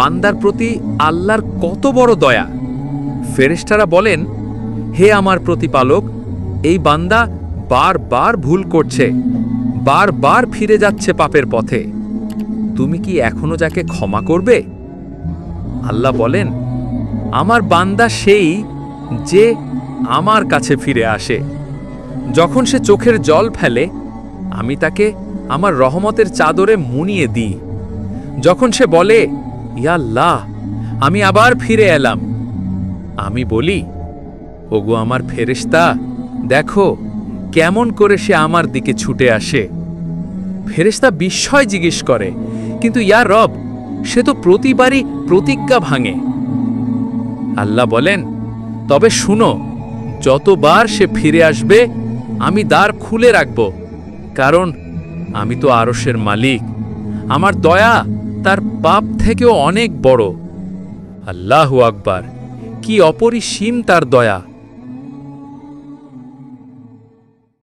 বান্দার প্রতি আল্লাহর কত বড় দয়া। ফেরেশতারা বলেন, হে আমার প্রতিপালক, এই বান্দা বারবার ভুল করছে, বারবার ফিরে যাচ্ছে পাপের পথে। তুমি কি এখনো যাকে ক্ষমা করবে? আল্লাহ বলেন, আমার বান্দা সেই যে আমার কাছে ফিরে আসে। যখন সে চোখের জল ফেলে, আমি তাকে আমার রহমতের চাদরে মুনিয়ে দিই। যখন সে বলে, ইয়া আল্লাহ, আমি আবার ফিরে এলাম, আমি বলি, ওগো আমার ফেরেশতা, দেখো কেমন করে সে আমার দিকে ছুটে আসে। ফেরেশতা বিস্ময় জিজ্ঞেস করে, কিন্তু ইয়া রব, সে তো প্রতিবারই প্রতিজ্ঞা ভাঙে। আল্লাহ বলেন, তবে শুনো, যতবার সে ফিরে আসবে আমি দ্বার খুলে রাখব, কারণ আমি তো আরশের মালিক। আমার দয়া তার পাপ থেকেও অনেক বড়। আল্লাহু আকবার, কি অপরিসীম তার দয়া!